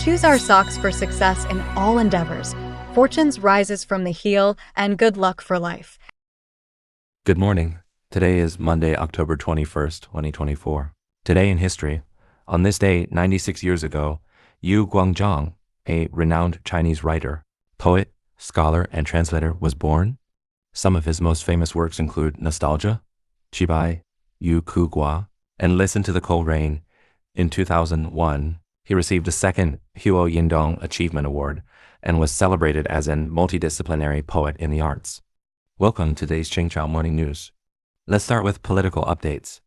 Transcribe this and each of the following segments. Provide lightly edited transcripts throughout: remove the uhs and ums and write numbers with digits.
choose our socks for success in all endeavors. Fortunes rises from the heel, and good luck for life. Good morning. Today is Monday, October 21st, 2024. Today in history, on this day 96 years ago, Yu Guangzhang, a renowned Chinese writer, poet, scholar, and translator, was born. Some of his most famous works include Nostalgia, Chibai, Yu Ku Gua, and Listen to the Cold Rain. In 2001, he received a second Huo Yindong Achievement Award and was celebrated as an multidisciplinary poet in the arts. Welcome to today's Qingchao Morning News. Let's start with political updates.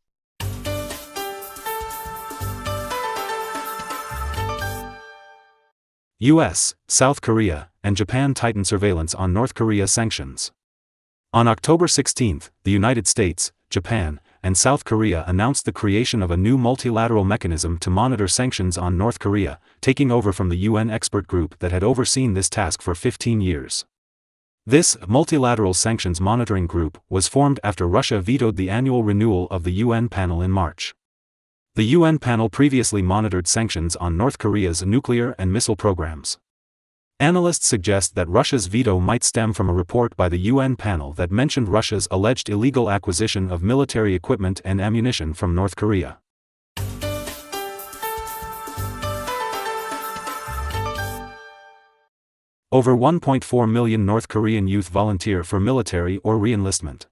U.S., South Korea, and Japan tighten surveillance on North Korea sanctions. On October 16, the United States, Japan, and South Korea announced the creation of a new multilateral mechanism to monitor sanctions on North Korea, taking over from the UN expert group that had overseen this task for 15 years. This multilateral sanctions monitoring group was formed after Russia vetoed the annual renewal of the UN panel in March. The UN panel previously monitored sanctions on North Korea's nuclear and missile programs. Analysts suggest that Russia's veto might stem from a report by the UN panel that mentioned Russia's alleged illegal acquisition of military equipment and ammunition from North Korea. Over 1.4 million North Korean youth volunteer for military or reenlistment.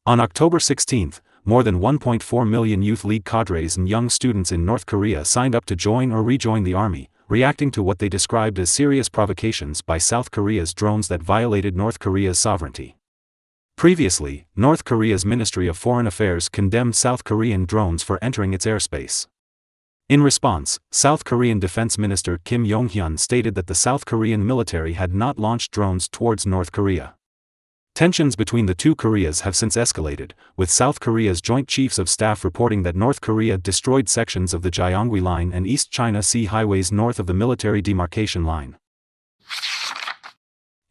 On October 16, more than 1.4 million youth league cadres and young students in North Korea signed up to join or rejoin the army, reacting to what they described as serious provocations by South Korea's drones that violated North Korea's sovereignty. Previously, North Korea's Ministry of Foreign Affairs condemned South Korean drones for entering its airspace. In response, South Korean Defense Minister Kim Yong-hyun stated that the South Korean military had not launched drones towards North Korea. Tensions between the two Koreas have since escalated, with South Korea's Joint Chiefs of Staff reporting that North Korea destroyed sections of the Gyeongui Line and East China Sea highways north of the military demarcation line.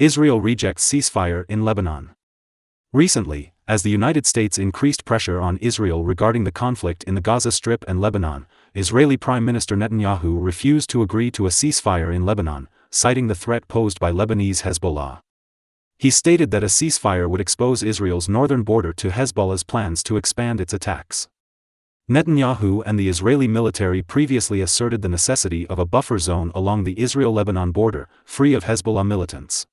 Israel rejects ceasefire in Lebanon. Recently, as the United States increased pressure on Israel regarding the conflict in the Gaza Strip and Lebanon, Israeli Prime Minister Netanyahu refused to agree to a ceasefire in Lebanon, citing the threat posed by Lebanese Hezbollah. He stated that a ceasefire would expose Israel's northern border to Hezbollah's plans to expand its attacks. Netanyahu and the Israeli military previously asserted the necessity of a buffer zone along the Israel-Lebanon border, free of Hezbollah militants.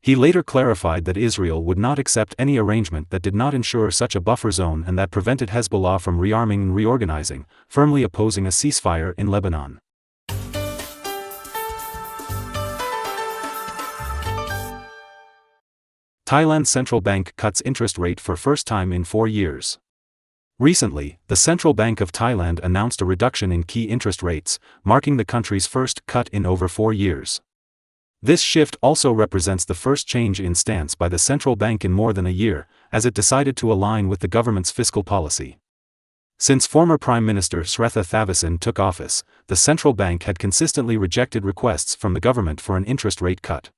He later clarified that Israel would not accept any arrangement that did not ensure such a buffer zone and that prevented Hezbollah from rearming and reorganizing, firmly opposing a ceasefire in Lebanon. Thailand's central bank cuts interest rate for first time in 4 years. Recently, the Central Bank of Thailand announced a reduction in key interest rates, marking the country's first cut in over 4 years. This shift also represents the first change in stance by the central bank in more than a year, as it decided to align with the government's fiscal policy. Since former Prime Minister Sretha Thavisin took office, the central bank had consistently rejected requests from the government for an interest rate cut.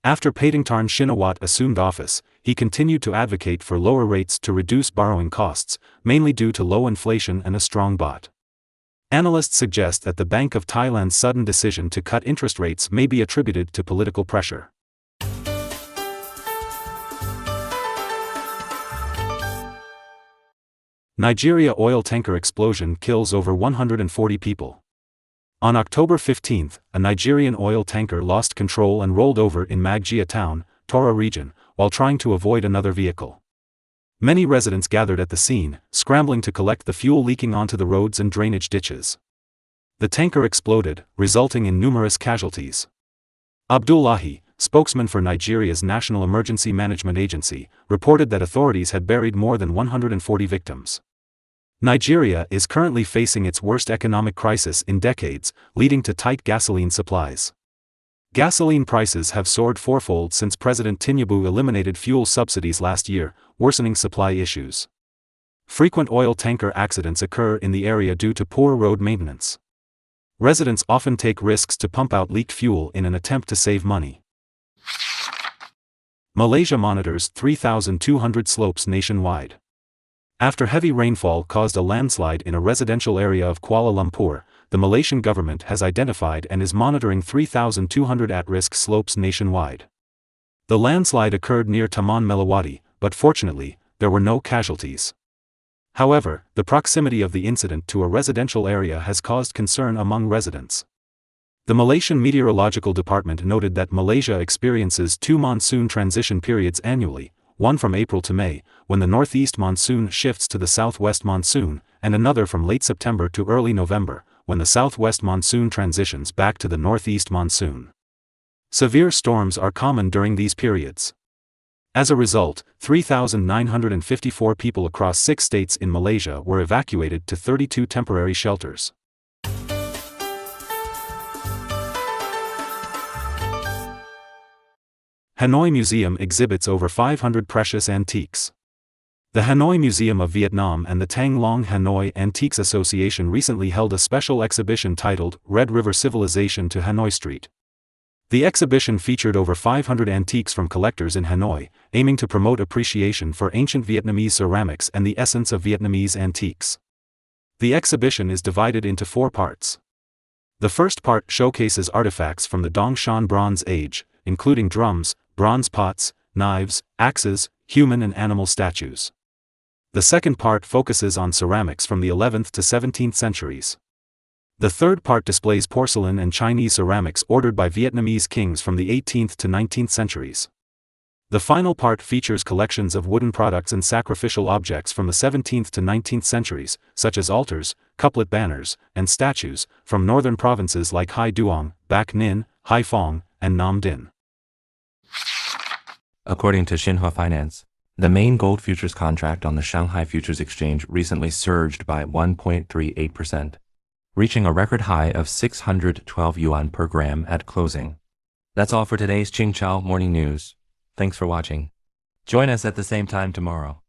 After Paetongtarn Shinawatra assumed office, he continued to advocate for lower rates to reduce borrowing costs, mainly due to low inflation and a strong baht. Analysts suggest that the Bank of Thailand's sudden decision to cut interest rates may be attributed to political pressure. Nigeria oil tanker explosion kills over 140 people. On October 15, a Nigerian oil tanker lost control and rolled over in Maggia town, Tora region, while trying to avoid another vehicle. Many residents gathered at the scene, scrambling to collect the fuel leaking onto the roads and drainage ditches. The tanker exploded, resulting in numerous casualties. Abdullahi, spokesman for Nigeria's National Emergency Management Agency, reported that authorities had buried more than 140 victims. Nigeria is currently facing its worst economic crisis in decades, leading to tight gasoline supplies. Gasoline prices have soared fourfold since President Tinubu eliminated fuel subsidies last year, worsening supply issues. Frequent oil tanker accidents occur in the area due to poor road maintenance. Residents often take risks to pump out leaked fuel in an attempt to save money. Malaysia monitors 3,200 slopes nationwide. After heavy rainfall caused a landslide in a residential area of Kuala Lumpur, the Malaysian government has identified and is monitoring 3,200 at-risk slopes nationwide. The landslide occurred near Taman Melawati, but fortunately, there were no casualties. However, the proximity of the incident to a residential area has caused concern among residents. The Malaysian Meteorological Department noted that Malaysia experiences two monsoon transition periods annually, one from April to May, when the northeast monsoon shifts to the southwest monsoon, and another from late September to early November, when the southwest monsoon transitions back to the northeast monsoon. Severe storms are common during these periods. As a result, 3,954 people across 6 states in Malaysia were evacuated to 32 temporary shelters. Hanoi Museum exhibits over 500 precious antiques. The Hanoi Museum of Vietnam and the Tang Long Hanoi Antiques Association recently held a special exhibition titled Red River Civilization to Hanoi Street. The exhibition featured over 500 antiques from collectors in Hanoi, aiming to promote appreciation for ancient Vietnamese ceramics and the essence of Vietnamese antiques. The exhibition is divided into 4 parts. The first part showcases artifacts from the Dongshan Bronze Age, including drums, bronze pots, knives, axes, human and animal statues. The second part focuses on ceramics from the 11th to 17th centuries. The third part displays porcelain and Chinese ceramics ordered by Vietnamese kings from the 18th to 19th centuries. The final part features collections of wooden products and sacrificial objects from the 17th to 19th centuries, such as altars, couplet banners, and statues, from northern provinces like Hai Duong, Bac Ninh, Hai Phong, and Nam Dinh. According to Xinhua Finance, the main gold futures contract on the Shanghai Futures Exchange recently surged by 1.38%. Reaching a record high of 612 yuan per gram at closing. That's all for today's Qingchao Morning News. Thanks for watching. Join us at the same time tomorrow.